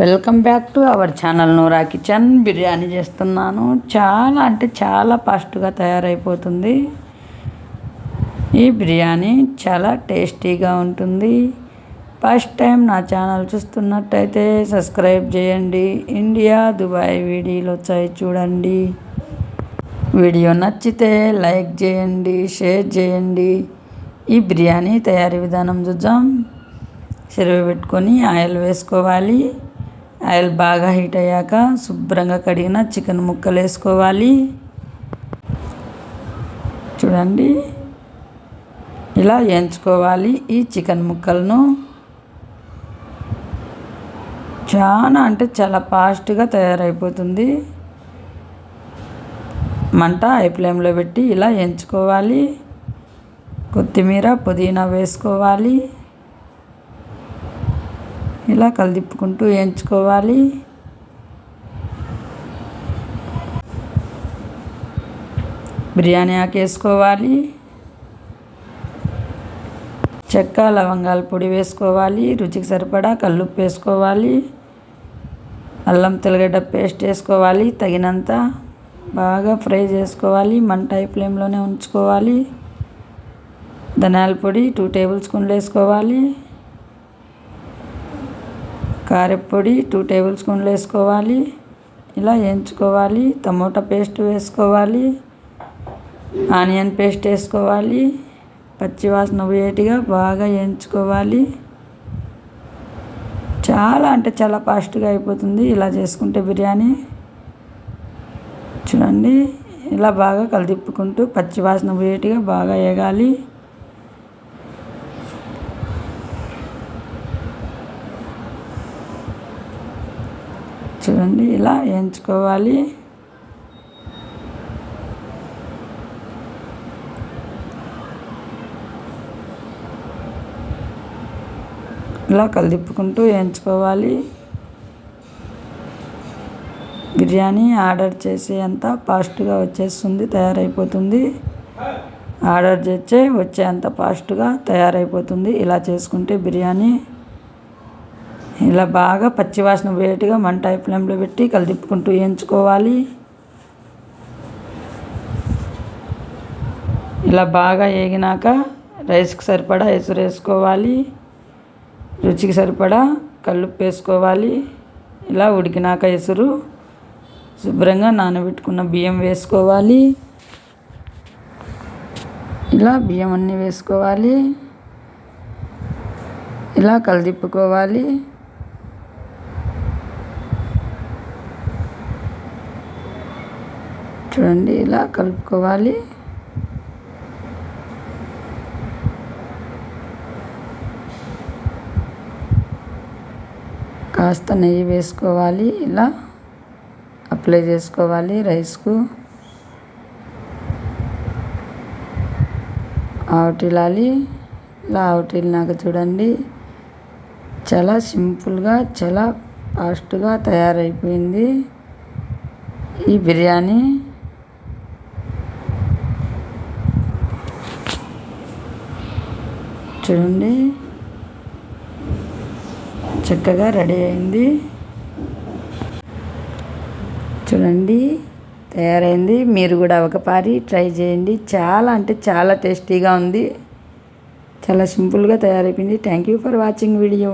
Welcome back to our channel Noora kitchen. Biryani చేస్తున్నాను. చాలా అంటే చాలా ఫాస్ట్గా తయారైపోతుంది. ఈ బిర్యానీ చాలా టేస్టీగా ఉంటుంది. ఫస్ట్ టైం నా ఛానల్ చూస్తున్నట్టయితే సబ్స్క్రైబ్ చేయండి. ఇండియా దుబాయ్ వీడియోలు వచ్చాయి చూడండి. వీడియో నచ్చితే లైక్ చేయండి, షేర్ చేయండి. ఈ బిర్యానీ తయారీ విధానం చూద్దాం. చెరువు పెట్టుకొని ఆయిల్ వేసుకోవాలి. ఆయిల్ బాగా హీట్ అయ్యాక శుభ్రంగా కడిగిన చికెన్ ముక్కలు వేసుకోవాలి. చూడండి, ఇలా వేయించుకోవాలి. ఈ చికెన్ ముక్కలను చాలా అంటే చాలా ఫాస్ట్గా తయారైపోతుంది. మంట హై ఫ్లేమ్లో పెట్టి ఇలా వేయించుకోవాలి. కొత్తిమీర, పుదీనా వేసుకోవాలి. ఇలా కలిదిప్పుకుంటూ వేయించుకోవాలి. బిర్యానీ ఆకు వేసుకోవాలి. చెక్క, లవంగాల పొడి వేసుకోవాలి. రుచికి సరిపడా కల్లుప్పు వేసుకోవాలి. అల్లం తెల్లగడ్డ పేస్ట్ వేసుకోవాలి. తగినంత బాగా ఫ్రై చేసుకోవాలి. మంట హై ఫ్లేమ్లోనే ఉంచుకోవాలి. ధనియాల పొడి 2 టేబుల్ స్పూన్లు వేసుకోవాలి. కారపొడి 2 టేబుల్ స్పూన్లు వేసుకోవాలి. ఇలా వేయించుకోవాలి. టమోటా పేస్ట్ వేసుకోవాలి. ఆనియన్ పేస్ట్ వేసుకోవాలి. పచ్చివాసన పోయేట్టుగా బాగా వేయించుకోవాలి. చాలా అంటే చాలా ఫాస్ట్గా అయిపోతుంది ఇలా చేసుకుంటే బిర్యానీ. చూడండి, ఇలా బాగా కలిదిప్పుకుంటూ పచ్చివాసన పోయేట్టుగా బాగా వేగాలి. చూడండి, ఇలా వేయించుకోవాలి. ఇలా కలిదిప్పుకుంటూ వేయించుకోవాలి. బిర్యానీ ఆర్డర్ చేసే అంత ఫాస్ట్గా వచ్చేస్తుంది, తయారైపోతుంది. ఆర్డర్ చేస్తే వచ్చే అంత ఫాస్ట్గా తయారైపోతుంది ఇలా చేసుకుంటే బిర్యానీ. ఇలా బాగా పచ్చివాసన పోయేట్టుగా మంట హై ఫ్లేమ్లో పెట్టి కలిదిప్పుకుంటూ వేయించుకోవాలి. ఇలా బాగా వేగినాక రైస్కి సరిపడా ఎసురు వేసుకోవాలి. రుచికి సరిపడా కల్లుప్పు వేసుకోవాలి. ఇలా ఉడికినాక ఎసురు శుభ్రంగా నానబెట్టుకున్న బియ్యం వేసుకోవాలి. ఇలా బియ్యం అన్నీ వేసుకోవాలి. ఇలా కలిదిప్పుకోవాలి. చూడండి, ఇలా కలుపుకోవాలి. కాస్త నెయ్యి వేసుకోవాలి. ఇలా అప్లై చేసుకోవాలి రైస్కు. ఆవటిల్లాలి. ఇలా ఆవటిల్లినాక చూడండి, చాలా సింపుల్గా చాలా ఫాస్ట్గా తయారైపోయింది ఈ బిర్యానీ. చూడండి, చక్కగా రెడీ అయింది. చూడండి, తయారైంది. మీరు కూడా ఒకసారి ట్రై చేయండి. చాలా అంటే చాలా టేస్టీగా ఉంది. చాలా సింపుల్గా తయారైపోయింది. Thank you for watching video.